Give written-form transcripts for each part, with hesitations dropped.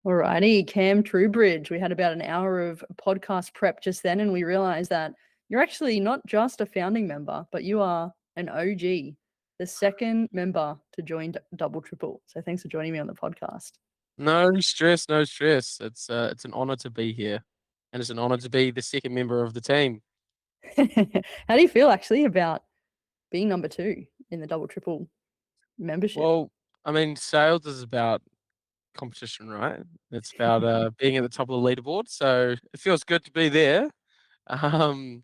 Alrighty, Cam Truebridge. We had about an hour of podcast prep just then, and we realized that you're actually not just a founding member, but you are an OG, the second member to join Double Triple. So thanks for joining me on the podcast. No stress, no stress. It's an honor to be here, and it's an honor to be the second member of the team. How do you feel actually about being number two in the Double Triple membership? Well, I mean, sales is about competition, right? It's about being at the top of the leaderboard, so it feels good to be there. Um,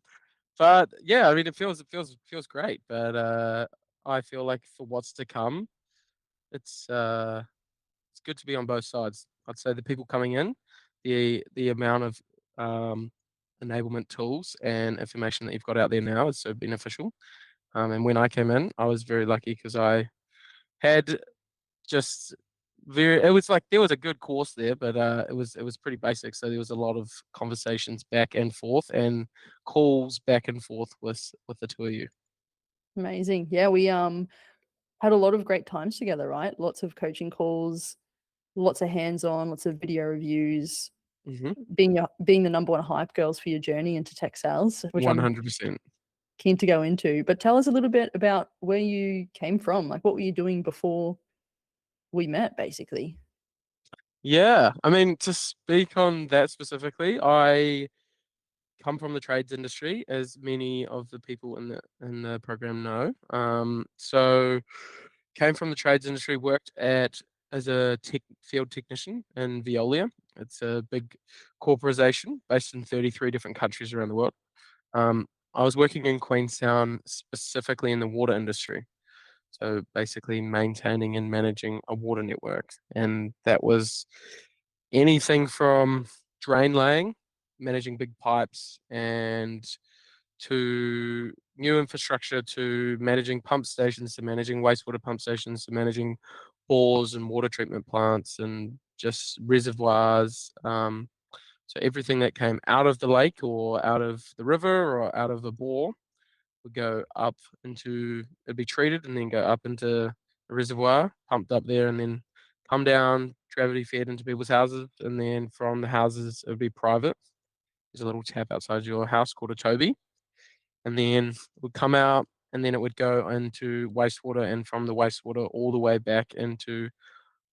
but yeah, I mean, it feels great. But I feel like for what's to come, it's uh, it's good to be on both sides. I'd say the people coming in, the amount of um, enablement tools and information that you've got out there now is so beneficial. And when I came in, I was very lucky because I had just very. It was like there was a good course there, but it was pretty basic. So there was a lot of conversations back and forth and calls back and forth with the two of you. Amazing. Yeah, we had a lot of great times together, right? Lots of coaching calls, lots of hands-on, lots of video reviews, Hmm. being the number one hype girls for your journey into tech sales, which I'm 100%. keen to go into. But tell us a little bit about where you came from. Like, what were you doing before we met, basically? Yeah, I mean, to speak on that specifically, I come from the trades industry, as many of the people in the program know. So came from the trades industry, worked at as a field technician in Veolia. It's a big corporation based in 33 different countries around the world. I was working in Queenstown specifically in the water industry. So basically maintaining and managing a water network. And that was anything from drain laying, managing big pipes, and to new infrastructure, to managing pump stations, to managing wastewater pump stations, to managing bores and water treatment plants and just reservoirs. So everything that came out of the lake or out of the river or out of a bore would go up into, it'd be treated and then go up into a reservoir, pumped up there, and then come down, gravity fed into people's houses, and then from the houses it would be private. There's a little tap outside your house called a Toby, and then it would come out, and then it would go into wastewater, and from the wastewater all the way back into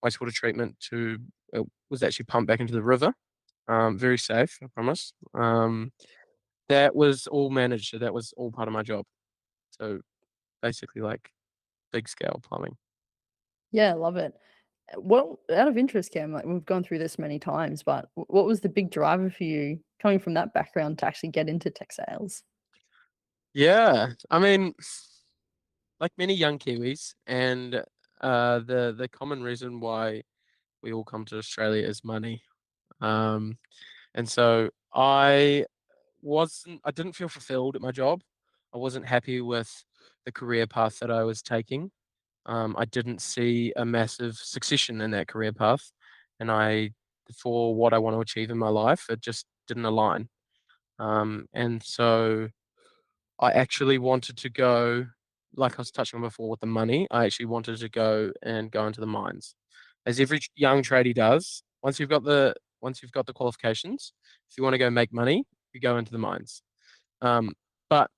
wastewater treatment to it was actually pumped back into the river. Very safe, I promise. That was all managed, so that was all part of my job. So basically, like big scale plumbing. Yeah, I love it. What out of interest, Cam, like we've gone through this many times, but what was the big driver for you coming from that background to actually get into tech sales? Yeah, I mean, like many young Kiwis, and the common reason why we all come to Australia is money. Um, and so I didn't feel fulfilled at my job. I wasn't happy with the career path that I was taking. I didn't see a massive succession in that career path, and for what I want to achieve in my life, it just didn't align. And so I actually wanted to go, like I was touching on before with the money, I actually wanted to go into the mines. As every young tradie does, once you've got the qualifications, if you want to go make money, you go into the mines. Um, but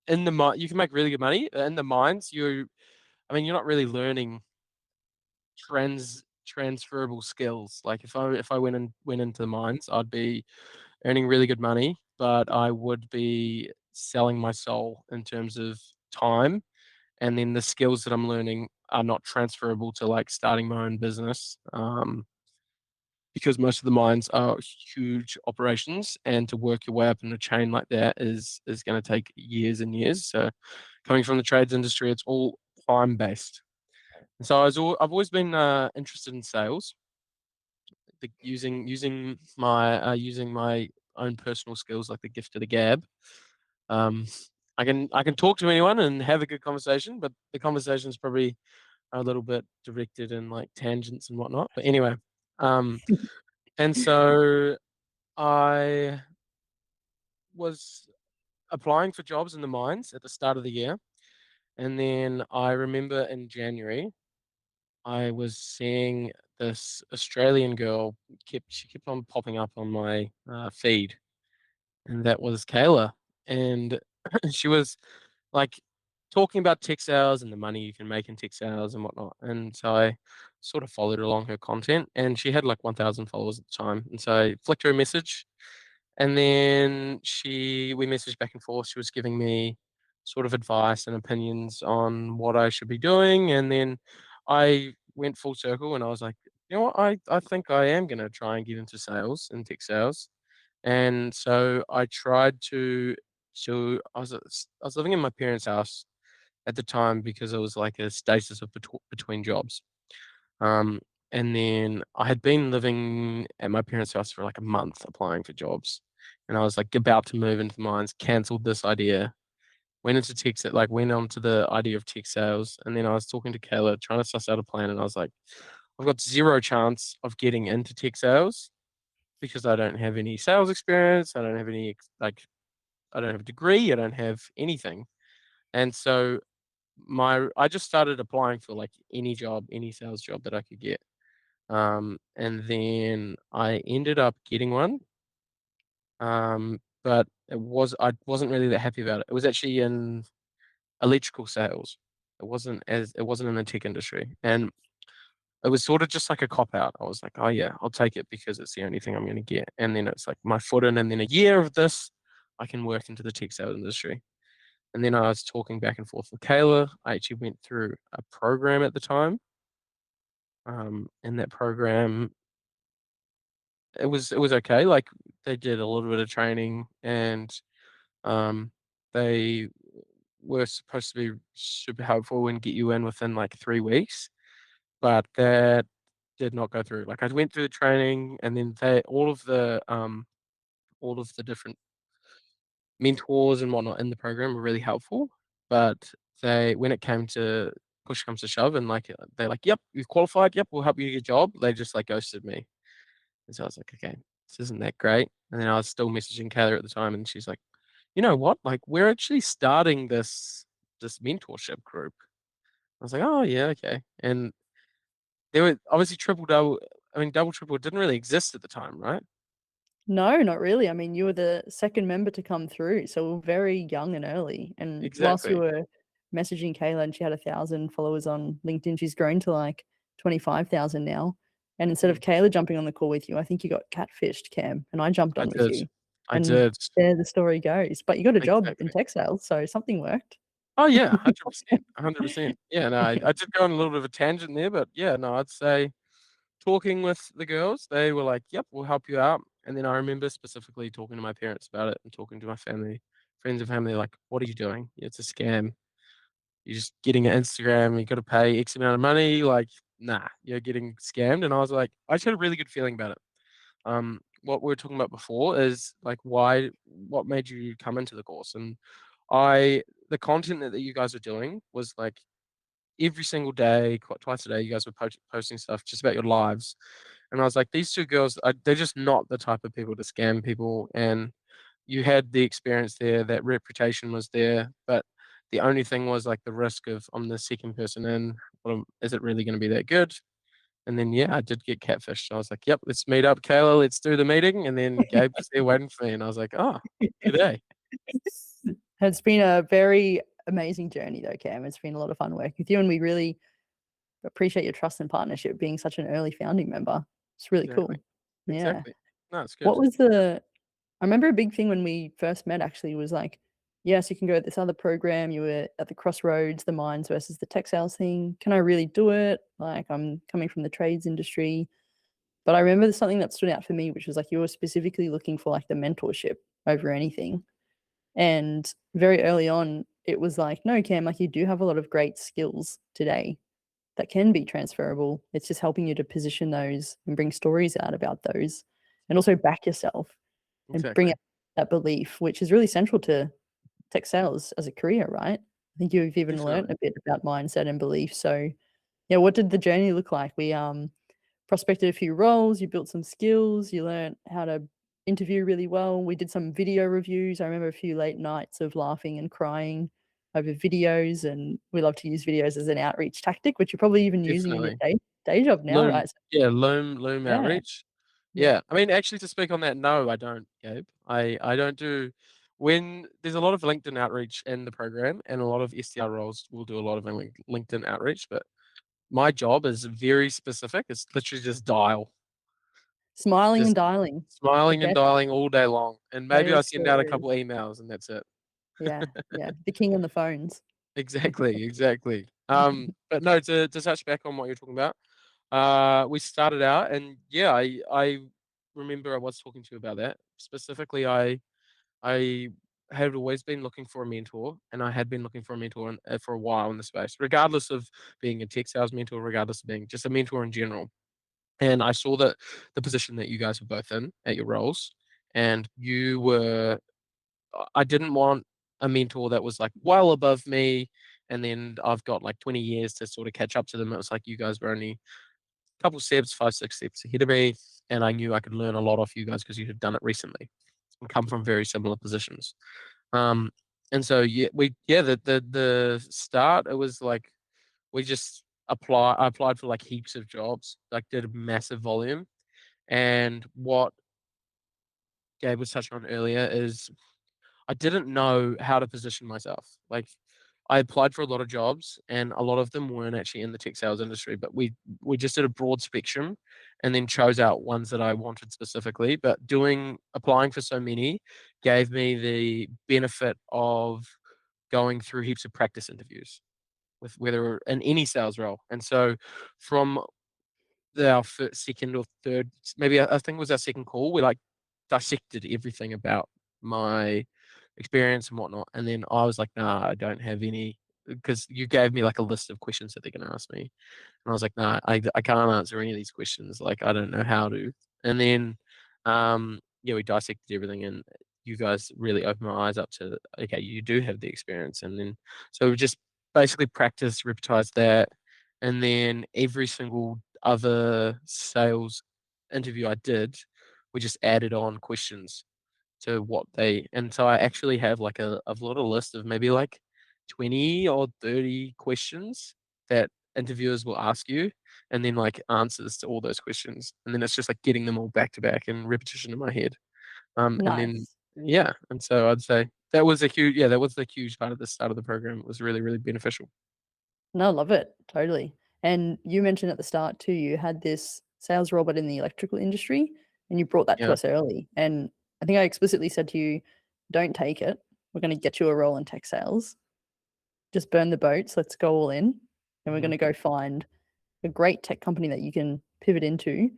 in the mine, you can make really good money. In the mines, I mean, you're not really learning transferable skills. Like if I went into the mines, I'd be earning really good money, but I would be selling my soul in terms of time. And then the skills that I'm learning are not transferable to like starting my own business. Because most of the mines are huge operations, and to work your way up in a chain like that is going to take years and years. So, coming from the trades industry, it's all time based. And so I've always been interested in sales, using my own personal skills like the gift of the gab. Um, I can talk to anyone and have a good conversation, but the conversation is probably a little bit directed in like tangents and whatnot. But anyway, um, and so I was applying for jobs in the mines at the start of the year, and then I remember in January I was seeing this Australian girl she kept on popping up on my feed, and that was Kayla, and she was like talking about tech sales and the money you can make in tech sales and whatnot. And so I sort of followed along her content, and she had like 1,000 followers at the time. And so I flicked her a message, and then we messaged back and forth. She was giving me sort of advice and opinions on what I should be doing. And then I went full circle and I was like, you know what, I think I am gonna try and get into sales and tech sales. And so I tried to I was living in my parents' house at the time because it was like a status of between jobs. Um, and then I had been living at my parents' house for like a month applying for jobs. And I was like about to move into mines, cancelled this idea, went into went on to the idea of tech sales. And then I was talking to Kayla, trying to suss out a plan. And I was like, I've got zero chance of getting into tech sales because I don't have any sales experience. I don't have I don't have a degree. I don't have anything. And so I just started applying for like any job, any sales job that I could get. And then I ended up getting one. But I wasn't really that happy about it. It was actually in electrical sales. It wasn't in the tech industry. And it was sort of just like a cop out. I was like, oh yeah, I'll take it because it's the only thing I'm gonna get. And then it's like my foot in, and then a year of this, I can work into the tech sales industry. And then I was talking back and forth with Kayla. I actually went through a program at the time. And that program, it was okay. Like they did a little bit of training, and um, they were supposed to be super helpful and get you in within like 3 weeks, but that did not go through. Like I went through the training, and then all of the different mentors and whatnot in the program were really helpful, but when it came to push comes to shove, and like they're like, "Yep, you've qualified. Yep, we'll help you get a job." They just like ghosted me, and so I was like, "Okay, this isn't that great." And then I was still messaging Kayla at the time, and she's like, "You know what? Like, we're actually starting this mentorship group." I was like, "Oh yeah, okay." And they were obviously triple double. I mean, double triple didn't really exist at the time, right? No, not really. I mean, you were the second member to come through, so we are very young and early. And whilst you Exactly. were messaging Kayla and she had 1,000 followers on LinkedIn, she's grown to like 25,000 now. And instead of Mm, Kayla jumping on the call with you, I think you got catfished, Cam, and I jumped I on with did. you. I And did. there the story goes. But you got a job in Exactly. tech sales, so something worked. Oh yeah, 100%, 100%. Yeah, no, I did go on a little bit of a tangent there, but yeah, no, I'd say talking with the girls, they were like, "Yep, we'll help you out." And then I remember specifically talking to my parents about it and talking to my family, friends and family, like, "What are you doing? It's a scam. You're just getting an Instagram. You got to pay X amount of money. Like, nah, you're getting scammed." And I was like, I just had a really good feeling about it. What we were talking about before is like, what made you come into the course? And the content that you guys were doing was like every single day, twice a day, you guys were posting stuff just about your lives. And I was like, these two girls, they're just not the type of people to scam people. And you had the experience there, that reputation was there, but the only thing was like the risk of I'm the second person in. Is it really going to be that good? And then yeah, I did get catfished. I was like, yep, let's meet up, Kayla. Let's do the meeting. And then Gabe was there waiting for me, and I was like, oh, good day. It's been a very amazing journey though, Cam. It's been a lot of fun working with you, and we really appreciate your trust and partnership being such an early founding member. It's really Exactly. cool. Yeah. Exactly. No, it's What good. was the I remember a big thing when we first met actually was like, yes, you can go at this other program. You were at the crossroads, the mines versus the tech sales thing. Can I really do it? Like I'm coming from the trades industry. But I remember there's something that stood out for me, which was like you were specifically looking for like the mentorship over anything. And very early on, it was like, no, Cam, like you do have a lot of great skills today that can be transferable. It's just helping you to position those and bring stories out about those and also back yourself and bring Exactly. out that belief, which is really central to tech sales as a career, right? I think you've even learned Definitely. a bit about mindset and belief. So, yeah, what did the journey look like? We prospected a few roles, you built some skills, you learned how to interview really well. We did some video reviews. I remember a few late nights of laughing and crying over videos, and we love to use videos as an outreach tactic, which you're probably even using in your Definitely. day. day job now, Loom, right? So, yeah, Loom yeah, outreach. yeah. Yeah, I mean, actually, to speak on that, no, I don't, Gabe. I don't do when there's a lot of LinkedIn outreach in the program, and a lot of SDR roles will do a lot of LinkedIn outreach, but my job is very specific. It's literally just dial, Smiling and just dialing. The smiling and best. dialing all day long, and That maybe I is send out a so couple emails, and that's it. yeah, yeah. The king on the phones. Exactly, exactly. But no, to touch back on what you're talking about, we started out, and yeah, I remember I was talking to you about that specifically. I had always been looking for a mentor, and I had been looking for a mentor for a while in the space, regardless of being a tech sales mentor, regardless of being just a mentor in general. And I saw that the position that you guys were both in at your roles, and you were I didn't want a mentor that was like well above me, and then I've got like 20 years to sort of catch up to them. It was like you guys were only a couple steps, 5, 6 steps ahead of me, and I knew I could learn a lot off you guys because you had done it recently and come from very similar positions. Um, and so the start it was like we just apply. I applied for like heaps of jobs, like did a massive volume, and what Gabe was touching on earlier is I didn't know how to position myself. Like I applied for a lot of jobs and a lot of them weren't actually in the tech sales industry, but we just did a broad spectrum and then chose out ones that I wanted specifically. But doing applying for so many gave me the benefit of going through heaps of practice interviews with whether in any sales role. And so from our first, second or third, maybe I think it was our second call, we like dissected everything about my experience and whatnot. And then I was like, nah, I don't have any, because you gave me like a list of questions that they're going to ask me. And I was like, nah, I can't answer any of these questions. Like, I don't know how to. And then, yeah, we dissected everything and you guys really opened my eyes up to, okay, you do have the experience. And then, so we just basically practiced, repetized that. And then every single other sales interview I did, we just added on questions to what they and so I actually have like a little list of maybe like 20 or 30 questions that interviewers will ask you and then like answers to all those questions. And then it's just like getting them all back to back and repetition in my head. And then Nice. yeah, and so I'd say that was a huge that was the huge part of the start of the program. It was really, really beneficial. No, love it. Totally. And you mentioned at the start too, you had this sales role, but in the electrical industry, and you brought that to Yeah. us early. And I think I explicitly said to you, don't take it. We're going to get you a role in tech sales. Just burn the boats. Let's go all in. And we're going Hmm. to go find a great tech company that you can pivot into,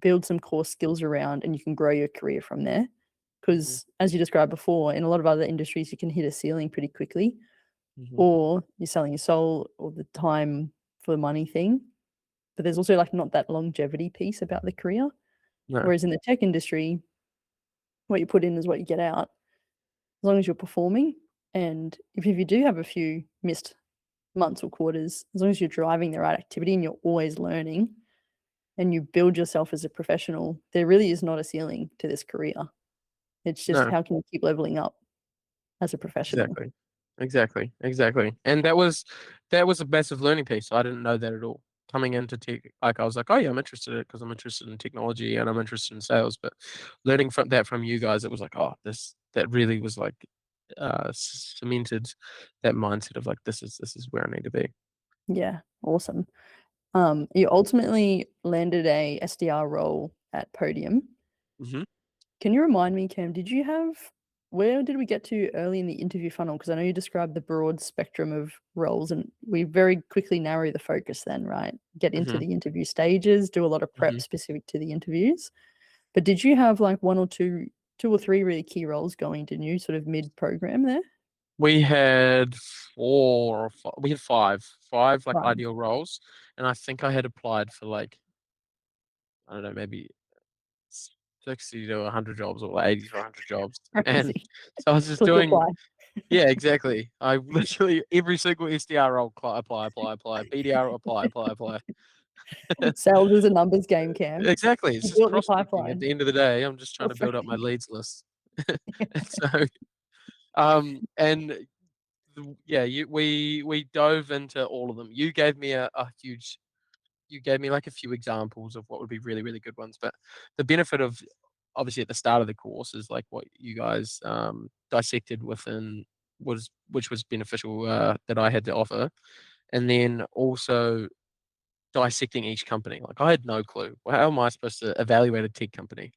build some core skills around, and you can grow your career from there. Hmm. Because as you described before, in a lot of other industries, you can hit a ceiling pretty quickly, Hmm. or you're selling your soul all the time for the money thing. But there's also like not that longevity piece about the career. No, Whereas in the tech industry, what you put in is what you get out. As long as you're performing, and if you do have a few missed months or quarters, as long as you're driving the right activity and you're always learning and you build yourself as a professional, there really is not a ceiling to this career. It's just no. how can you keep leveling up as a professional? Exactly. Exactly. Exactly. And that was a massive learning piece. I didn't know that at all. Coming into tech, like I was like, oh yeah, I'm interested in it because I'm interested in technology and I'm interested in sales. But learning from that from you guys, it was like, oh, this that really was like cemented that mindset of like this is where I need to be. Yeah, awesome. You ultimately landed a SDR role at Podium. Hmm. Can you remind me, Cam, did you have where did we get to early in the interview funnel? Because I know you described the broad spectrum of roles, and we very quickly narrow the focus then, right? Get into Hmm. the interview stages, do a lot of Hmm. prep specific to the interviews. But did you have like one or two or three really key roles going, didn't you, sort of mid-program there? We had we had five like Right. ideal roles, and I think I had applied for like I don't know maybe 60 to 100 jobs or 80 to 100 jobs. And Crazy. so I was just Click doing, apply. yeah, exactly. I literally, every single SDR role, apply, BDR, apply. Sales is a numbers game, Cam. Exactly. It's You just built your prospecting. At pipeline. the end of the day, I'm just trying Feel to build up my free. leads list. And so, and yeah, we dove into all of them. You gave me a huge you gave me like a few examples of what would be really, really good ones, but the benefit of obviously at the start of the course is like what you guys dissected within was which was beneficial that I had to offer, and then also dissecting each company. Like I had no clue. How am I supposed to evaluate a tech company?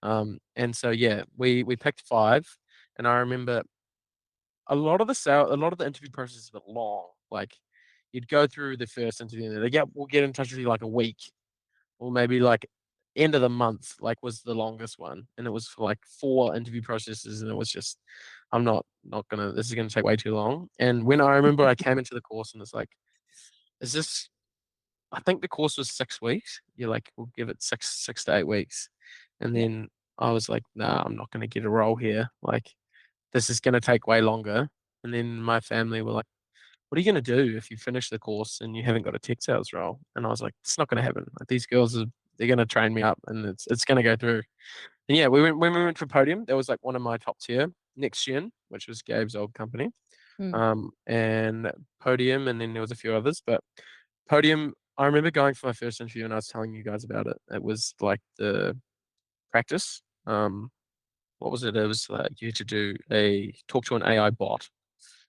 And so yeah, we picked five, and I remember a lot of the interview processes were long. Like you'd go through the first interview, and they're like, "Yeah, we'll get in touch with you like a week, or maybe like end of the month." Like was the longest one, and it was for like 4 interview processes, and it was just, I'm not gonna. This is gonna take way too long. And when I remember I came into the course, and it's like, is this? I think the course was 6 weeks. You're like, we'll give it six to 8 weeks, and Yeah. then I was like, nah, I'm not gonna get a role here. Like this is gonna take way longer. And then my family were like, what are you going to do if you finish the course and you haven't got a tech sales role? And I was like, it's not going to happen. Like these girls are, they're going to train me up and it's going to go through. And yeah, when we went for Podium, that was like one of my top tier. Next Gen, which was Gabe's old company, Mm. and Podium, and then there was a few others. But Podium, I remember going for my first interview and I was telling you guys about it. It was like the practice. What was it? It was like you had to do a talk to an AI bot.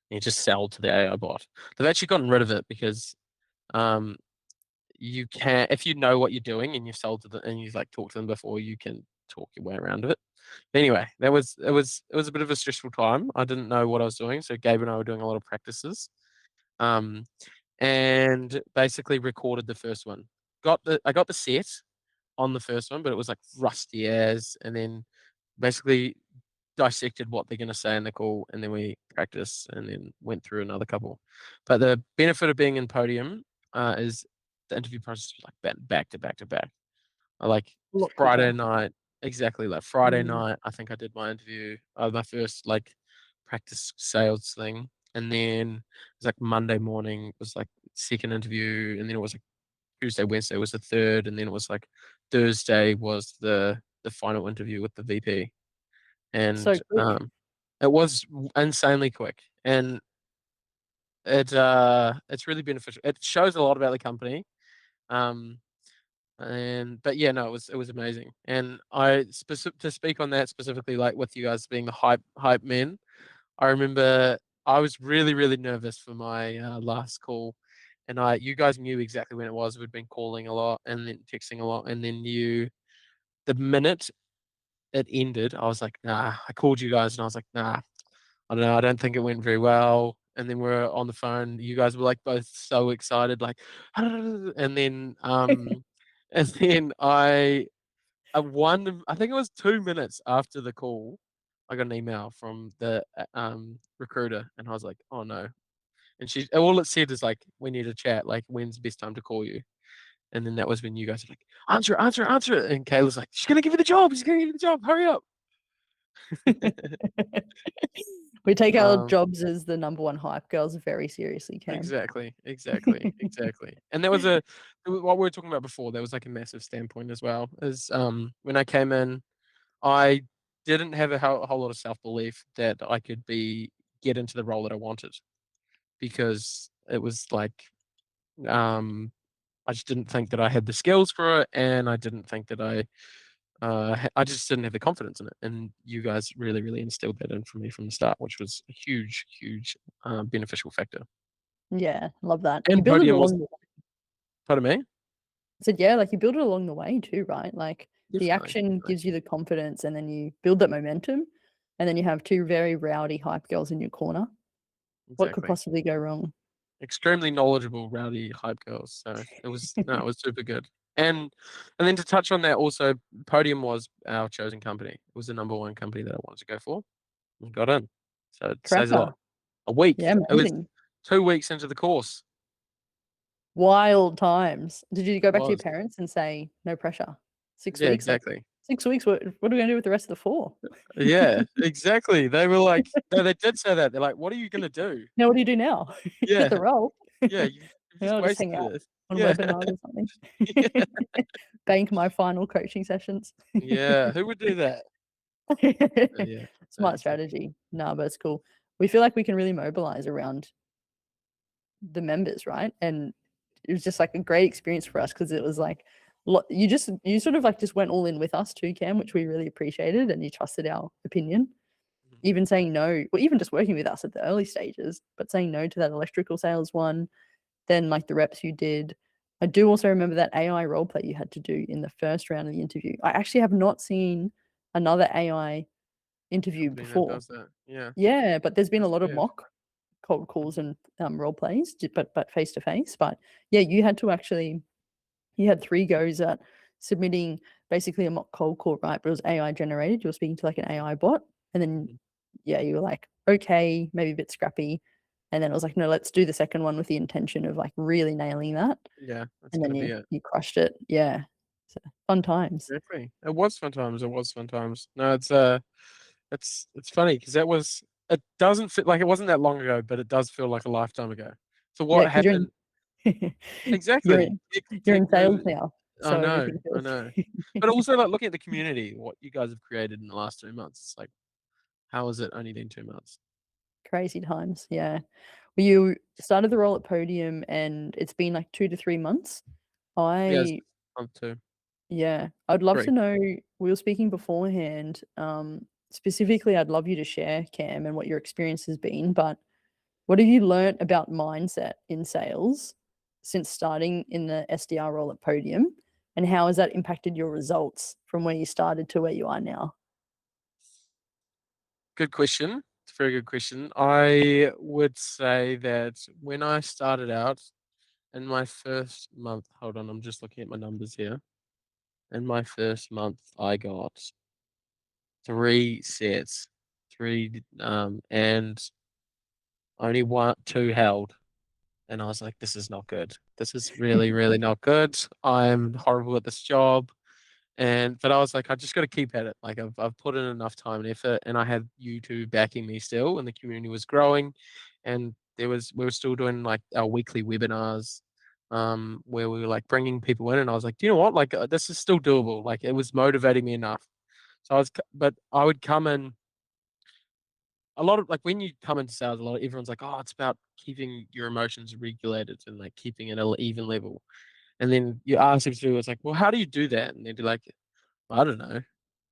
And you just sell to the AI bot. They've actually gotten rid of it because um, you can, if you know what you're doing and you've sold to them and you've like talked to them before, you can talk your way around it. But anyway, it was a bit of a stressful time. I didn't know what I was doing, so Gabe and I were doing a lot of practices, um, and basically recorded the first one. I got the set on the first one, but it was like rusty as, and then basically dissected what they're going to say in the call, and then we practiced, and then went through another couple. But the benefit of being in Podium is the interview process was like back to back to back. Like A lot Friday quicker. night, exactly like Friday Mm. night, I think I did my interview, my first like practice sales thing, and then it was like Monday morning was like second interview, and then it was like Tuesday, Wednesday was the third, and then it was like Thursday was the final interview with the VP, So and quick. it was insanely quick, and it's really beneficial. It shows a lot about the company. Um, and but yeah, no, it was amazing. And to speak on that specifically, like with you guys being the hype men, I remember I was really really nervous for my last call, and you guys knew exactly when it was. We'd been calling a lot and then texting a lot, and then the minute it ended, I was like, nah. I called you guys and I was like, nah. I don't know. I don't think it went very well. And then we're on the phone. You guys were like both so excited, like, and then and then I won. I think it was 2 minutes after the call, I got an email from the recruiter, and I was like, oh no. And she all it said is like, we need to chat. Like, when's the best time to call you? And then that was when you guys were like, answer, answer, answer it. And Kayla's like, she's gonna give you the job. She's gonna give you the job. Hurry up. We take our Um, jobs as the number one hype girls very seriously, Cam. Exactly, exactly, exactly. And what we were talking about before. There was like a massive standpoint as well. Is when I came in, I didn't have a whole lot of self belief that I could get into the role that I wanted, because it was like I just didn't think that I had the skills for it, and I didn't think that I just didn't have the confidence in it. And you guys really really instilled that in for me from the start, which was a huge huge beneficial factor. Yeah, love that. You And build it Podium was along the part of me. I said, yeah, like you build it along the way too, right? Like the Definitely, action definitely, gives you the confidence and then you build that momentum and then you have two very rowdy hype girls in your corner. What could exactly. possibly go wrong? Extremely knowledgeable, rowdy hype girls. So it was super good. And then to touch on that also, Podium was our chosen company. It was the number one company that I wanted to go for. And got in. So it says a Cracker. lot. A week. Yeah, It was amazing. 2 weeks into the course. Wild times. Did you go It back to your was. parents and say, no pressure? Six Yeah, weeks? Like exactly. 6 weeks, what are we gonna do with the rest of the four? Yeah, exactly. They were like, no, they did say that. They're like, what are you gonna do? Now what do you do now? You get Yeah, the role. yeah, you've Yeah, just I'll just wasted hang out this. on Yeah. webinars or something. Yeah. Bank my final coaching sessions. Yeah. Who would do that? Yeah. Smart Exactly. strategy. No, but it's cool. We feel like we can really mobilize around the members, right? And it was just like a great experience for us because it was like you sort of like just went all in with us too, Cam, which we really appreciated, and you trusted our opinion. Mhm. Even saying no, or even just working with us at the early stages, but saying no to that electrical sales one, then like the reps you did. I do also remember that AI role play you had to do in the first round of the interview. I actually have not seen another AI interview Company that before. does that. Yeah, Yeah, but there's been a that's lot of weird. mock cold calls Mhm. and role plays, but face to face. But yeah, you had to actually you had 3 goes at submitting basically a mock cold call, right? But it was AI generated. You were speaking to like an AI bot, and then Mhm. yeah, you were like, okay, maybe a bit scrappy. And then it was like, no, let's do the second one with the intention of like really nailing that. Yeah, that's And then gonna be you it. you crushed it. Yeah. So fun times. Exactly. It was fun times. It was fun times. No, it's funny because that was. It doesn't feel like it wasn't that long ago, but it does feel like a lifetime ago. So Yeah, what because happened? you're Exactly. in you're Tech in sales move. now. I So know. everything I feels know. But also like looking at the community, what you guys have created in the last 2 months. It's like, how has it only been 2 months? crazy times. Yeah. Well, you started the role at Podium and it's been like 2 to 3 months. Yeah, it's I month two, Yeah, I'd love to three. know, we were speaking beforehand, specifically, I'd love you to share, Cam, and what your experience has been, but what have you learnt about mindset in sales since starting in the SDR role at Podium, and how has that impacted your results from where you started to where you are now? Good question. It's a very good question. I would say that when I started out in my first month, hold on, I'm just looking at my numbers here. In my first month, I got 3 sets, and only two held. And I was like, this is not good. This is really, really not good. I'm horrible at this job. But I was like, I just got to keep at it. Like I've put in enough time and effort, and I had you two backing me still, and the community was growing, and we were still doing like our weekly webinars, where we were like bringing people in, and I was like, do you know what? Like this is still doable. Like it was motivating me enough. But I would come in a lot of like when you come into sales, a lot of everyone's like, oh, it's about keeping your emotions regulated and like keeping it at an even level. And then you ask them to do, it's like, well, how do you do that? And they'd be like, I don't know,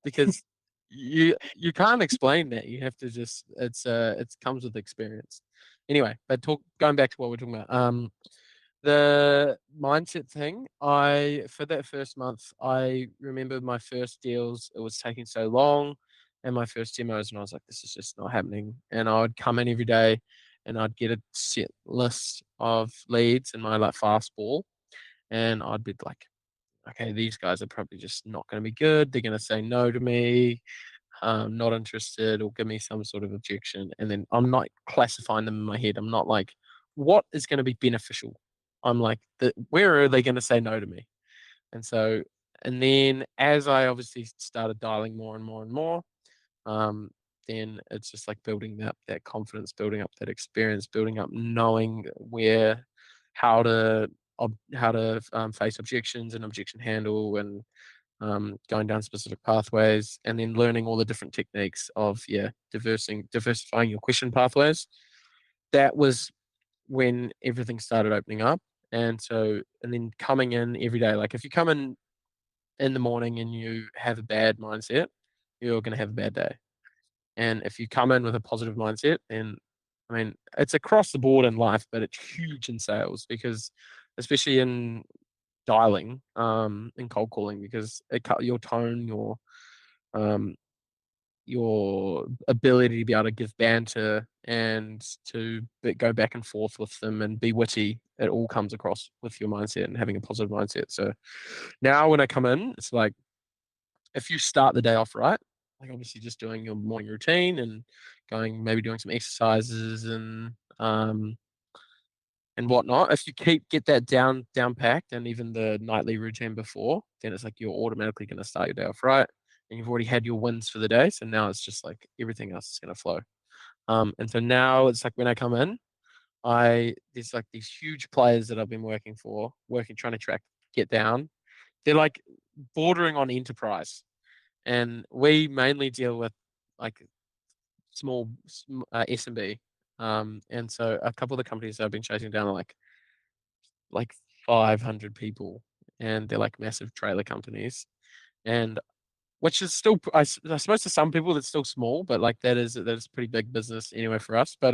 because you can't explain that. You have to just it comes with experience. Anyway, but going back to what we're talking about. The mindset thing, I for that first month, I remember my first deals, it was taking so long, and my first demos, and I was like, this is just not happening. And I would come in every day and I'd get a set list of leads in my like fastball, and I'd be like, okay, these guys are probably just not going to be good. They're going to say no to me, not interested, or give me some sort of objection. And then I'm not classifying them in my head. I'm not like, what is going to be beneficial? I'm like, where are they going to say no to me? And so, and then as I obviously started dialing more and more and more, um, then it's just like building up that confidence, building up that experience, building up knowing how to, face objections and objection handle, and going down specific pathways, and then learning all the different techniques of diversifying your question pathways. That was when everything started opening up. And then coming in every day, like if you come in the morning and you have a bad mindset, you're going to have a bad day. And if you come in with a positive mindset, then I mean, it's across the board in life, but it's huge in sales because, especially in dialing, in cold calling, because your tone, um, your ability to be able to give banter and to go back and forth with them and be witty, it all comes across with your mindset and having a positive mindset. So now when I come in, it's like if you start the day off right, like obviously just doing your morning routine and maybe doing some exercises and whatnot. If you get that down packed and even the nightly routine before, then it's like you're automatically going to start your day off right, and you've already had your wins for the day. So now it's just like everything else is going to flow. And so now it's like when I come in, there's like these huge players that I've been trying to get down. They're like bordering on enterprise, and we mainly deal with like small SMB. And so a couple of the companies that I've been chasing down are like 500 people, and they're like massive trailer companies. And which is still, I suppose to some people that's still small, but like that is pretty big business anyway for us. But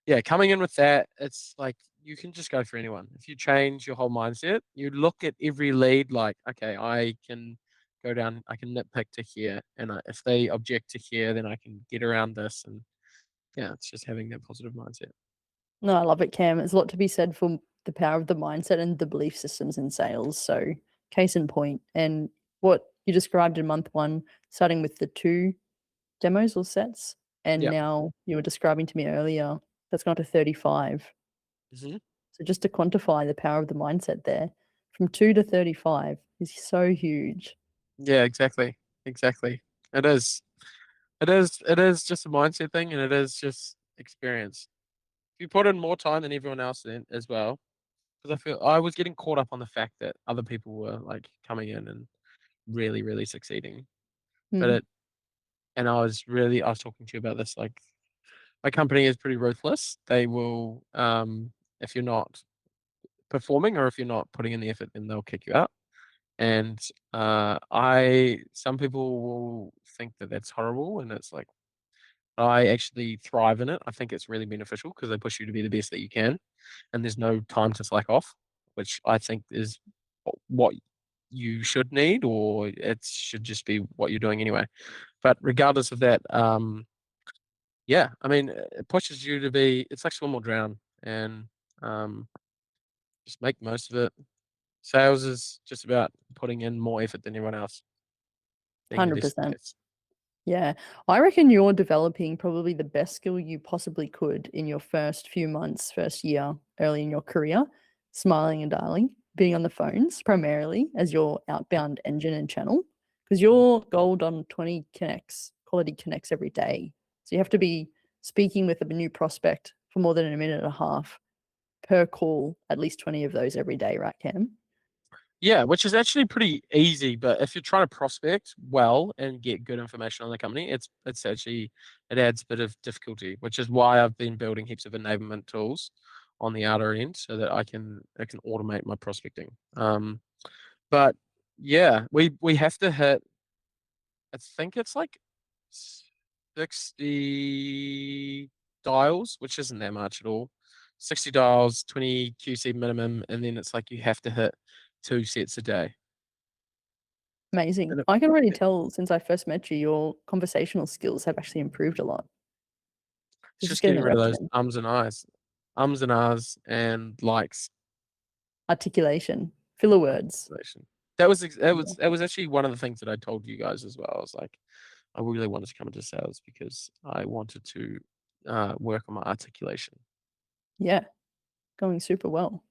yeah, coming in with that, it's like you can just go for anyone. If you change your whole mindset, you look at every lead like, okay, I can go down, I can nitpick to here, and if they object to here, then I can get around this. And yeah, it's just having that positive mindset. No, I love it, Cam. There's a lot to be said for the power of the mindset and the belief systems in sales. So, case in point, and what you described in month one, starting with the 2 demos or sets, and Yeah. now you were describing to me earlier that's gone to 35. Hmm. So, just to quantify the power of the mindset there, from 2 to 35 is so huge. Yeah, exactly. Exactly. It is. It is just a mindset thing, and it is just experience. If you put in more time than everyone else then as well, because I feel I was getting caught up on the fact that other people were like coming in and really, really succeeding. But Mm, it and I was talking to you about this, like my company is pretty ruthless. They will if you're not performing or if you're not putting in the effort, then they'll kick you out. And I some people will think that that's horrible, and it's like I actually thrive in it. I think it's really beneficial because they push you to be the best that you can, and there's no time to slack off, which I think is what you should need, or it should just be what you're doing anyway. But regardless of that, yeah, I mean, it pushes you to be. It's like swim or drown, and um, just make most of it. Sales is just about putting in more effort than anyone else, being the best. 100%. Yeah, I reckon you're developing probably the best skill you possibly could in your first few months, first year, early in your career, smiling and dialing, being on the phones primarily as your outbound engine and channel, because you're gold on 20 connects, quality connects every day. So you have to be speaking with a new prospect for more than a minute and a half per call, at least 20 of those every day, right, Cam? Yeah, which is actually pretty easy, but if you're trying to prospect well and get good information on the company, it's actually it adds a bit of difficulty, which is why I've been building heaps of enablement tools on the outer end so that I can automate my prospecting. But yeah, we have to hit. I think it's like 60 dials, which isn't that much at all. 60 dials, 20 QC minimum, and then it's like you have to hit 2 sets a day. Amazing. And I can already tell since I first met you, your conversational skills have actually improved a lot. it's You're just just getting getting the rid of reps those in. ums and ahs, and likes. Articulation, filler words. Articulation. That was Yeah. that was actually one of the things that I told you guys as well. I was like, I really wanted to come into sales because I wanted to work on my articulation. Yeah, going super well.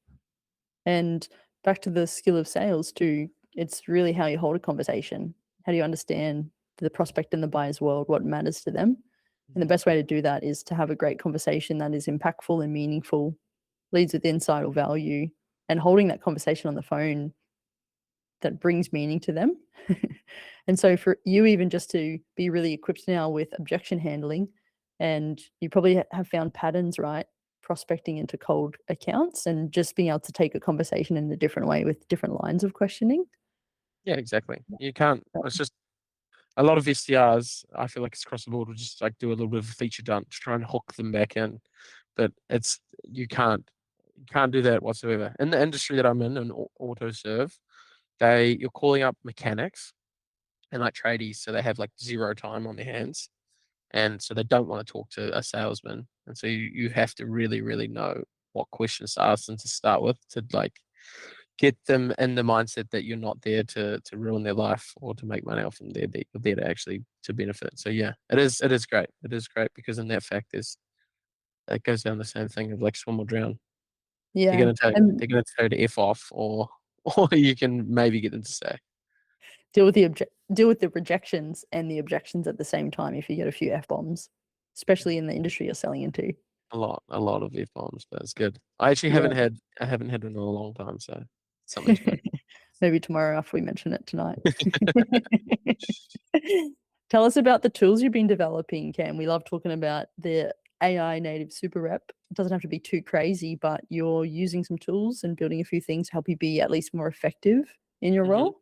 And back to the skill of sales too, it's really how you hold a conversation. How do you understand the prospect and the buyer's world, what matters to them? And the Mhm. best way to do that is to have a great conversation that is impactful and meaningful, leads with insight or value, and holding that conversation on the phone that brings meaning to them. And so for you even just to be really equipped now with objection handling, and you probably have found patterns, right? Prospecting into cold accounts and just being able to take a conversation in a different way with different lines of questioning. Yeah, exactly. You can't. Um, It's just a lot of SDRs. I feel like it's across the board. Will just like do a little bit of a feature dump to try and hook them back in, but it's you can't do that whatsoever. In the industry that I'm in auto serve, you're calling up mechanics and like tradies, so they have like zero time on their hands, and so they don't want to talk to a salesman, and so you have to really really know what questions to ask them to start with to like get them in the mindset that you're not there to ruin their life or to make money off them. That you're there to actually to benefit. So yeah, it is great. It is great because in that fact is it goes down the same thing of like swim or drown. They're yeah, gonna tell and they're gonna tell you to F off, or or you can maybe get them to stay. deal with the rejections and the objections at the same time if you get a few F bombs, especially in the industry you're selling into. A lot of F bombs, but it's good. I actually Yeah. haven't had one in a long time, so something's good. Maybe tomorrow after we mention it tonight. Tell us about the tools you've been developing, Cam. We love talking about the AI native super rep it doesn't have to be too crazy, but you're using some tools and building a few things to help you be at least more effective in your hmm role.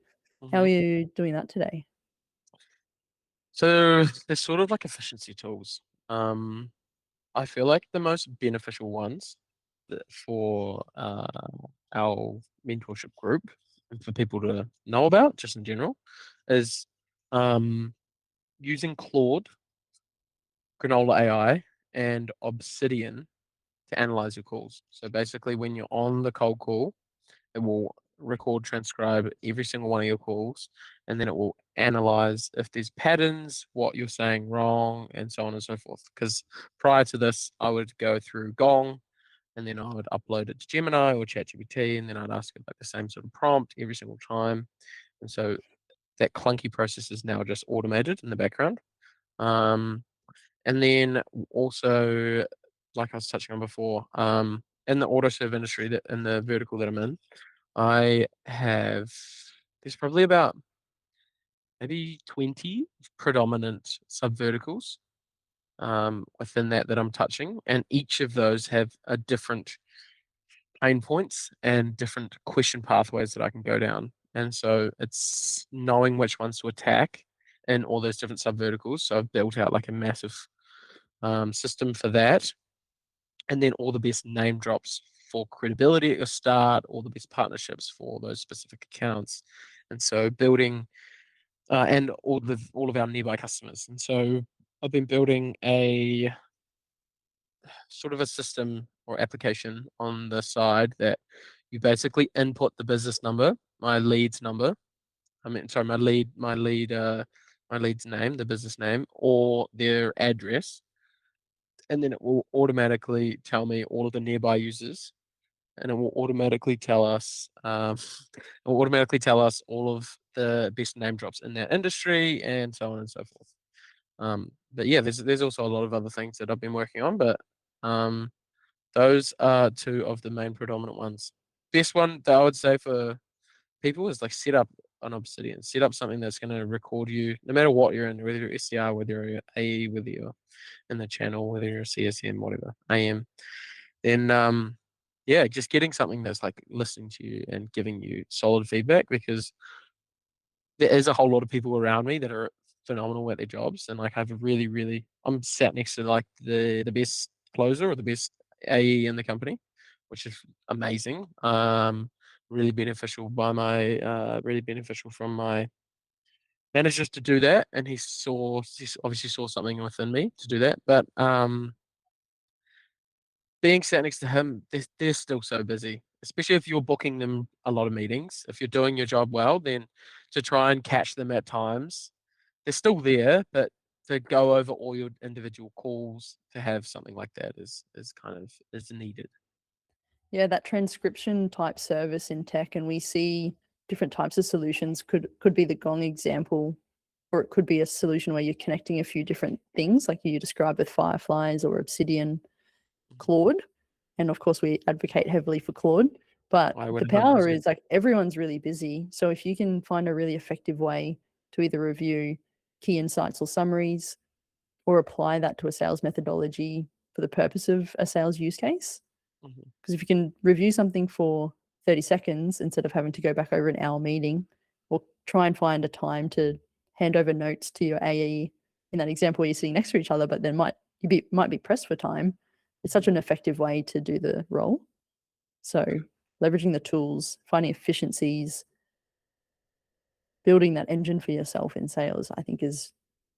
How are you doing that today? So they're sort of like efficiency tools. Um, I feel like the most beneficial ones for our mentorship group and for people to know about, just in general, is um, using Claude, Granola AI, and Obsidian to analyze your calls. So basically, when you're on the cold call, it will record, transcribe every single one of your calls, and then it will analyze if there's patterns, what you're saying wrong, and so on and so forth. Because prior to this, I would go through Gong, and then I would upload it to Gemini or ChatGPT, and then I'd ask it like the same sort of prompt every single time. And so that clunky process is now just automated in the background. Um, and then also, like I was touching on before, in the auto serve industry, that in the vertical that I'm in, I have there's probably about maybe 20 predominant sub verticals within that I'm touching, and each of those have a different pain points and different question pathways that I can go down. And so it's knowing which ones to attack in all those different sub verticals. So I've built out like a massive system for that, and then all the best name drops for credibility at your start, all the best partnerships for those specific accounts, and so building and all of our nearby customers. And so I've been building a sort of a system or application on the side that you basically input the business number, my leads number. I mean, sorry, my lead's name, the business name, or their address, and then it will automatically tell me all of the nearby users, and it will automatically tell us, it will automatically tell us all of the best name drops in that industry, and so on and so forth. But yeah, there's also a lot of other things that I've been working on, but um, those are two of the main predominant ones. Best one that I would say for people is like set up an Obsidian, set up something that's going to record you no matter what you're in, whether you're SDR, whether you're AE, whether you're in the channel, whether you're a CSM, whatever, AM. Then yeah, just getting something that's like listening to you and giving you solid feedback, because there is a whole lot of people around me that are phenomenal at their jobs, and like I've I'm sat next to like the best closer or the best AE in the company, which is amazing. Really beneficial from my managers to do that, and he obviously saw something within me to do that. But being sat next to him, they're still so busy, especially if you're booking them a lot of meetings. If you're doing your job well, then to try and catch them at times, they're still there, but to go over all your individual calls, to have something like that is kind of is needed. Yeah, that transcription type service in tech, and we see different types of solutions. Could be the Gong example, or it could be a solution where you're connecting a few different things, like you described with Fireflies or Obsidian, Mhm. Claude. And of course, we advocate heavily for Claude. But I the would power 100%. is like everyone's really busy. So if you can find a really effective way to either review key insights or summaries or apply that to a sales methodology for the purpose of a sales use case, Mhm. because if you can review something for 30 seconds instead of having to go back over an hour meeting, or try and find a time to hand over notes to your AE in that example where you're sitting next to each other, but then might be pressed for time. It's such Mhm. an effective way to do the role. So leveraging the tools, finding efficiencies, building that engine for yourself in sales, I think is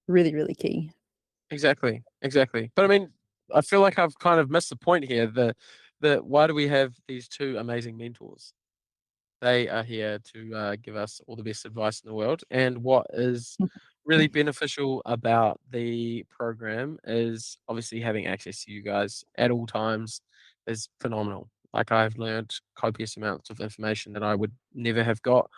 really, really key. Exactly, exactly. But I mean, I feel like I've kind of missed the point here. The why do we have these two amazing mentors? They are here to give us all the best advice in the world. And what is really beneficial about the program is obviously having access to you guys at all times is phenomenal. Like I've learned copious amounts of information that I would never have got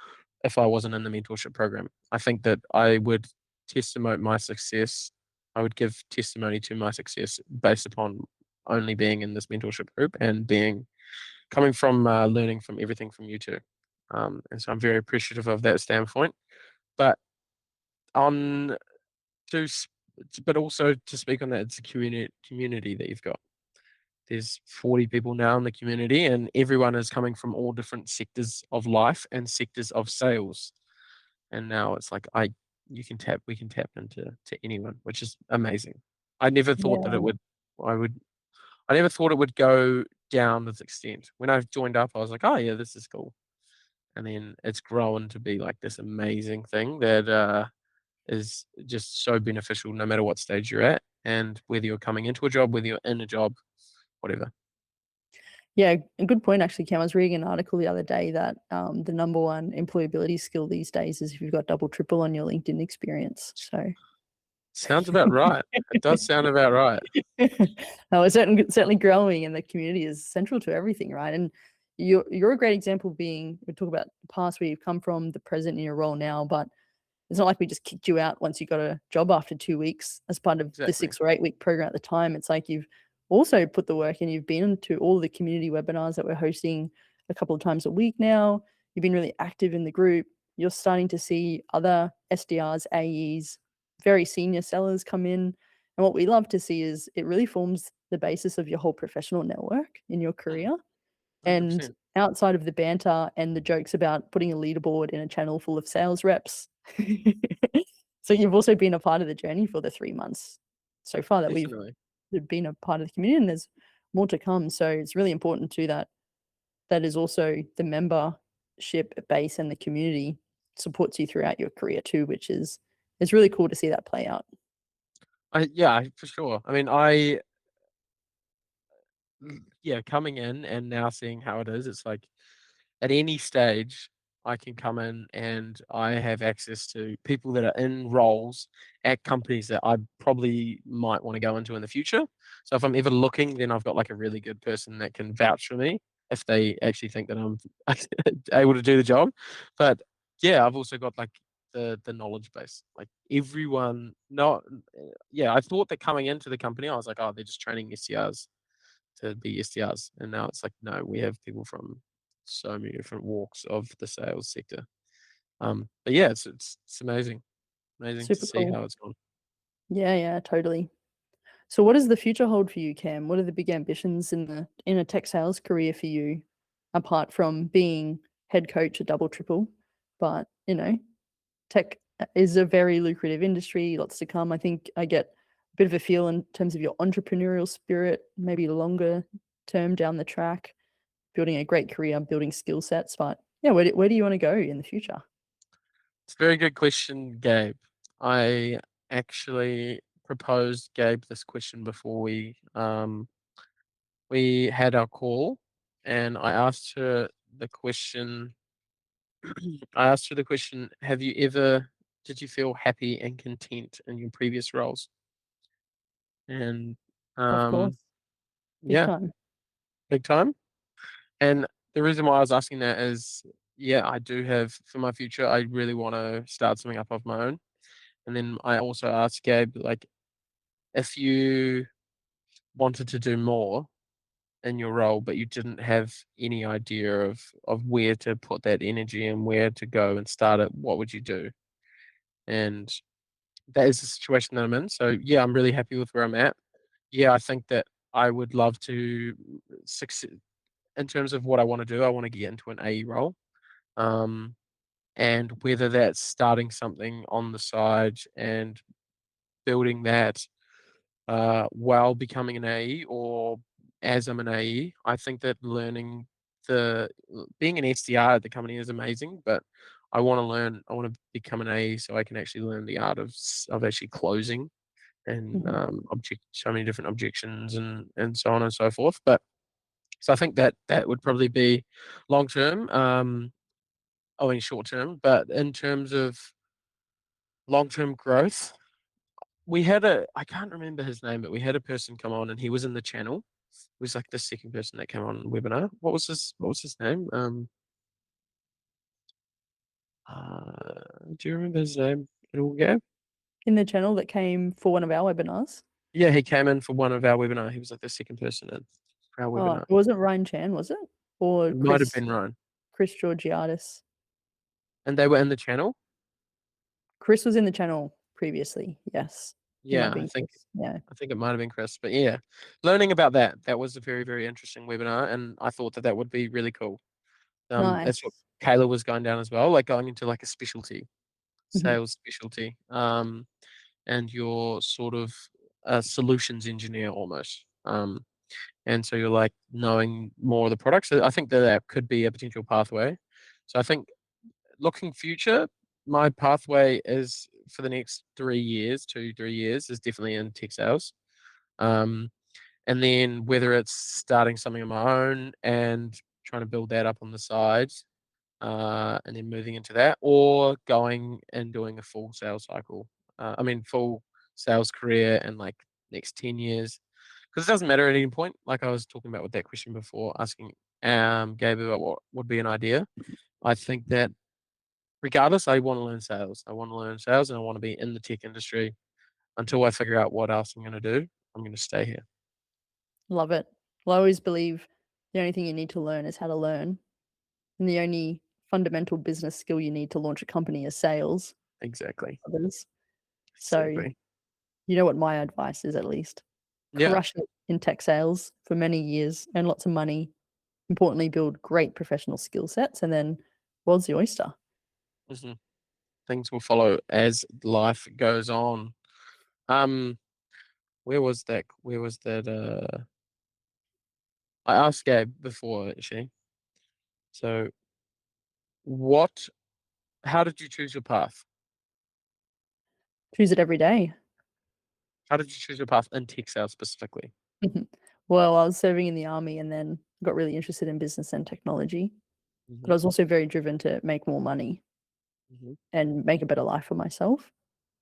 if I wasn't in the mentorship program. I think that I would testimony my success. I would give testimony to my success based upon only being in this mentorship group and being coming from learning from everything from you two. And so I'm very appreciative of that standpoint. But on to, but also to speak on that, it's a community that you've got. there's 40 people now in the community, and everyone is coming from all different sectors of life and sectors of sales. And now it's like we can tap into anyone, which is amazing. I never thought that Yeah. it would. I would. I never thought it would go down this extent. When I joined up, I was like, oh yeah, this is cool. And then it's grown to be like this amazing thing that is just so beneficial no matter what stage you're at, and whether you're coming into a job, whether you're in a job, whatever. Yeah, a good point actually, Cam. I was reading an article the other day that the number one employability skill these days is if you've got double triple on your LinkedIn experience. So Sounds about right. It does sound about right. no, it's certainly growing, and the community is central to everything, right? And you're a great example being we talk about the past where you've come from, the present in your role now, but it's not like we just kicked you out once you got a job after 2 weeks as part of the Exactly. 6 or 8 week program at the time. It's like you've also put the work in. You've been to all the community webinars that we're hosting a couple of times a week now. You've been really active in the group. You're starting to see other SDRs, AEs, very senior sellers come in. And what we love to see is it really forms the basis of your whole professional network in your Mm, career. And 100%. outside of the banter and the jokes about putting a leaderboard in a channel full of sales reps. So you've also been a part of the journey for the 3 months so far that we've Definitely. been a part of the community, and there's more to come. So it's really important too that that is also the membership base, and the community supports you throughout your career too, which is it's really cool to see that play out. Yeah, for sure. I mean, yeah, coming in and now seeing how it is, it's like at any stage, I can come in and I have access to people that are in roles at companies that I probably might want to go into in the future. So if I'm ever looking, then I've got like a really good person that can vouch for me if they actually think that I'm able to do the job. But yeah, I've also got like the knowledge base. Like everyone, not yeah, I thought that coming into the company, I was like, oh, they're just training SDRs to be SDRs. And now it's like, no, we have people from so many different walks of the sales sector. But yeah, it's amazing, amazing to Super see cool. how it's gone. Yeah, yeah, totally. So what does the future hold for you, Cam? What are the big ambitions in a tech sales career for you, apart from being head coach at Double Triple? But, tech is a very lucrative industry, lots to come. I think I get a bit of a feel in terms of your entrepreneurial spirit, maybe longer term down the track, building a great career, building skill sets. But yeah, where do you want to go in the future? It's a very good question, Gabe. I actually proposed Gabe this question before we had our call, and I asked her the question. I asked her the question: Have you ever? Did you feel happy and content in your previous roles? And Of course, um, big yeah, time. big time. And the reason why I was asking that is, yeah, I do have for my future, I really want to start something up of my own. And then I also asked Gabe, like, if you wanted to do more in your role, but you didn't have any idea of where to put that energy and where to go and start it, what would you do? And that is the situation that I'm in. So yeah, I'm really happy with where I'm at. Yeah, I think that I would love to succeed in terms of what I want to do. I want to get into an AE role. Um, and whether that's starting something on the side and building that while becoming an AE or as I'm an AE, I think that learning the being an SDR at the company is amazing, but I want to become an AE so I can actually learn the art of actually closing and Mhm. so many different objections and so on and so forth. But so I think that that would probably be long term. I mean short term, but in terms of long term growth, we had I can't remember his name, but we had a person come on and he was in the channel. He was like the second person that came on the webinar. What was his name? Do you remember his name at all, Gab? In the channel that came for one of our webinars. Yeah, he came in for one of our webinar. He was like the second person in for our Oh, webinar. it wasn't Ryan Chan, was it? Or It might have been Ryan. Chris Georgiadis? And they were in the channel. Chris was in the channel previously, yes. It might Yeah, have I been think Chris. Yeah. I think it might have been Chris, but yeah, learning about that was a very, very interesting webinar, and I thought that would be really cool. That's what Nice. Kayla was going down as well, like going into like a specialty, Mhm. sales specialty, and you're sort of a solutions engineer almost. And so you're like knowing more of the products. So I think that that could be a potential pathway. So I think looking future, my pathway is for the next 3 years, 2, 3 years, is definitely in tech sales. Um, and then whether it's starting something of my own and trying to build that up on the side, and then moving into that, or going and doing a full sales cycle. Full sales career in like next 10 years, because it doesn't matter at any point. Like I was talking about with that question before, asking Gabe about what would be an idea. I think that regardless, I want to learn sales. I want to learn sales, and I want to be in the tech industry until I figure out what else I'm going to do. I'm going to stay here. Love it. Well, I always believe the only thing you need to learn is how to learn. And the only fundamental business skill you need to launch a company is sales. Exactly. Others. So Exactly. you know what my advice is, at least. Yeah. Crush it in tech sales for many years, earn lots of money. Importantly, build great professional skill sets, and then world's the oyster. hmm Things will follow as life goes on. Um, where was that? Where was that? I asked Gabe before actually. So, what? How did you choose your path? Choose it every day. How did you choose your path in tech sales specifically? Well, I was serving in the army and then got really interested in business and technology, but hmm I was also very driven to make more money hmm and make a better life for myself.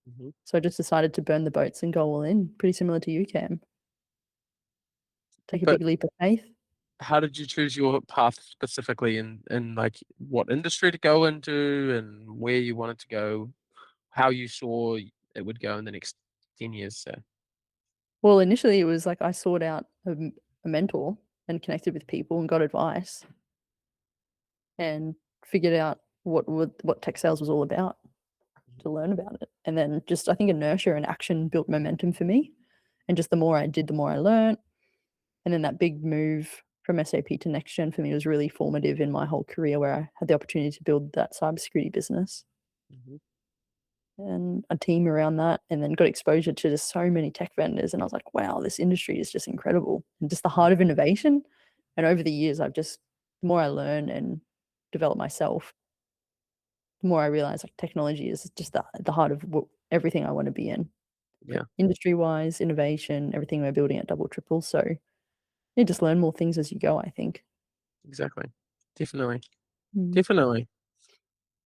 hmm So I just decided to burn the boats and go all in, pretty similar to you, Cam. Take a But big leap of faith. how did you choose your path specifically, in like what industry to go into and where you wanted to go, how you saw it would go in the next 10 years? So, Well, initially, it was like I sought out a mentor and connected with people and got advice and figured out what tech sales was all about to learn about it. And then just I think inertia and action built momentum for me. And just the more I did, the more I learned. And then that big move from SAP to next gen for me was really formative in my whole career, where I had the opportunity to build that cybersecurity business hmm and a team around that, and then got exposure to just so many tech vendors. And I was like, wow, this industry is just incredible and just the heart of innovation. And over the years, the more I learn and develop myself, the more I realize like technology is just the heart of everything I want to be in, yeah, industry wise, innovation, everything we're building at Double Triple. So you just learn more things as you go, I think. exactly. Definitely. Mm. Definitely.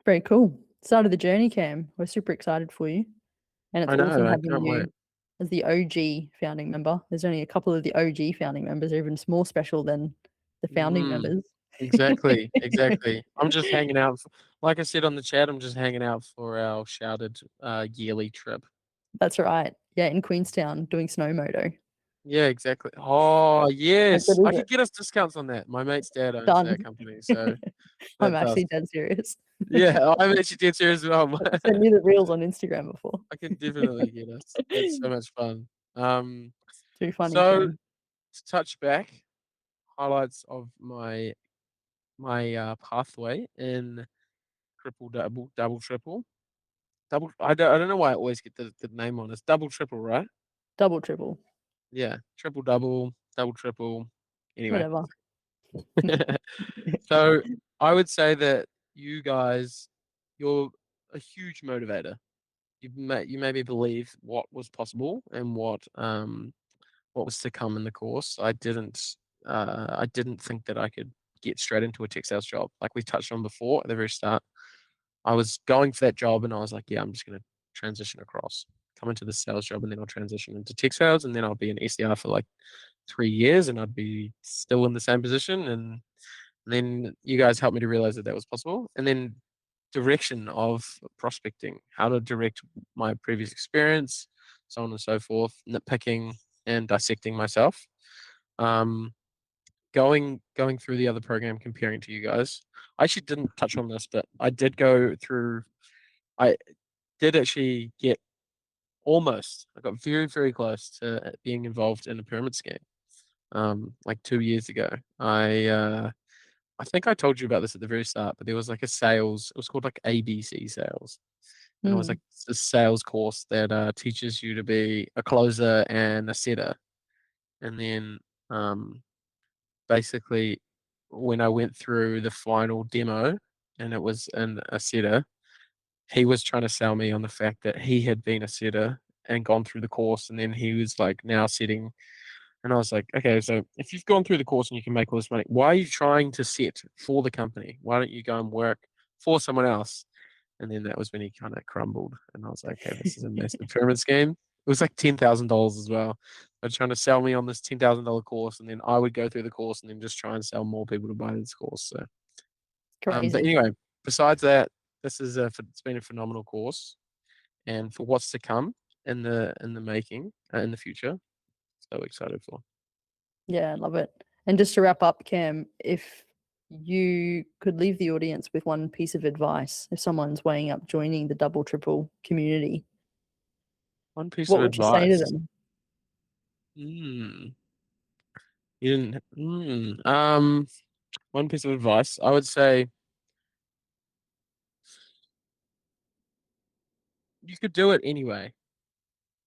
Very cool. Start of the journey, Cam. We're super excited for you. And it's I know. awesome I having can't wait. you as the OG founding member. There's only a couple of the OG founding members. They're even more special than the founding Mm, members. exactly. Exactly. I'm just hanging out. Like I said on the chat, I'm just hanging out for our shouted yearly trip. That's right. Yeah, in Queenstown doing snow moto. Yeah, exactly. Oh, How yes. good I is could it? get us discounts on that. My mate's dad owns Done. that company, so I'm that does. actually dead serious. Yeah, I'm actually dead serious as well. I've sent you the reels on Instagram before. I can definitely get us. That's so much fun. Um, Too funny, so Cam. to touch back, highlights of my pathway in triple double triple. Double I don't know why I always get the name on. It's double triple, right? Double, triple, Yeah. Triple double, double triple. Anyway. whatever. So I would say that you guys, you're a huge motivator. You made me believe what was possible and what was to come in the course. I didn't think that I could get straight into a tech sales job. Like we touched on before at the very start. I was going for that job and I was like, yeah, I'm just gonna transition across, come into the sales job, and then I'll transition into tech sales, and then I'll be an SDR for like 3 years and I'd be still in the same position. And then you guys helped me to realize that that was possible. And then direction of prospecting, how to direct my previous experience, so on and so forth, nitpicking and dissecting myself. Um, going through the other program, comparing to you guys. I actually didn't touch on this, but I did go through. I did actually get almost. I got very, very close to being involved in a pyramid scheme. Like 2 years ago. I think I told you about this at the very start, but there was like a sales. It was called like ABC sales, and it was Mm. like a sales course that teaches you to be a closer and a setter. And then basically, when I went through the final demo, and it was in a setter, he was trying to sell me on the fact that he had been a setter and gone through the course, and then he was like now setting. And I was like, okay, so if you've gone through the course and you can make all this money, why are you trying to set for the company? Why don't you go and work for someone else? And then that was when he kind of crumbled. And I was like, okay, this is a massive pyramid scheme. It was like $10,000 as well. They're trying to sell me on this $10,000 course, and then I would go through the course and then just try and sell more people to buy this course. So, but Crazy. anyway, besides that, it's been a phenomenal course, and for what's to come in the making in the future, so excited for. Yeah, I love it. And just to wrap up, Cam, if you could leave the audience with one piece of advice, if someone's weighing up joining the double triple community, One piece of what would you say to advice. them? Mm, you didn't. One piece of advice. I would say you could do it anyway.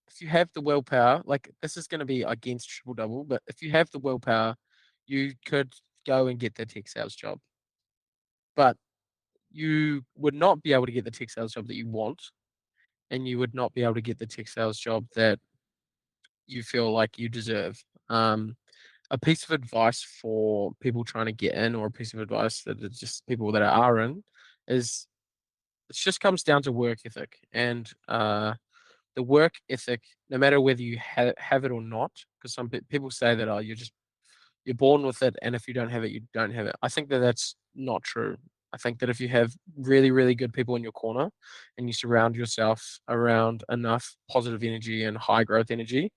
If you have the willpower, like this is going to be against triple double, but if you have the willpower, you could go and get the tech sales job. But you would not be able to get the tech sales job that you want, and you would not be able to get the tech sales job that you feel like you deserve. A piece of advice for people trying to get in, or a piece of advice that is just people that are in, is it just comes down to work ethic. And the work ethic, no matter whether you have it or not, because some people say that, oh, you're born with it, and if you don't have it, you don't have it. I think that that's not true. I think that if you have really, really good people in your corner, and you surround yourself around enough positive energy and high growth energy,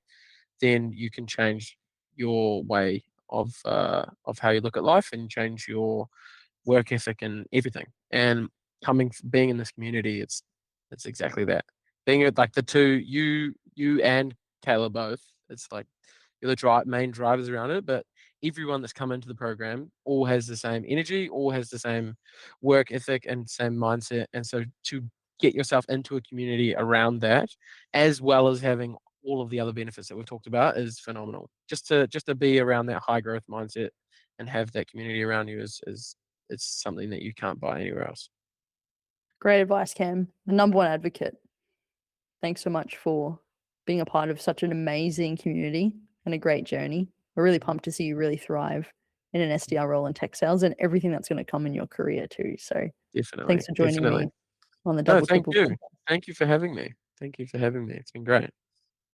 then you can change your way of how you look at life, and change your work ethic and everything. And being in this community, it's exactly that. Being like the two, you and Taylor both, it's like you're the main drivers around it, but everyone that's come into the program all has the same energy, all has the same work ethic and same mindset. And so to get yourself into a community around that, as well as having all of the other benefits that we've talked about, is phenomenal. Just to be around that high growth mindset and have that community around you is it's something that you can't buy anywhere else. Great advice, Cam. The number one advocate. Thanks so much for being a part of such an amazing community and a great journey. We're really pumped to see you really thrive in an SDR role in tech sales and everything that's going to come in your career too. So Definitely, thanks for joining definitely. me on the No, Double thank Triple you. podcast. Thank you for having me. Thank you for having me. It's been great.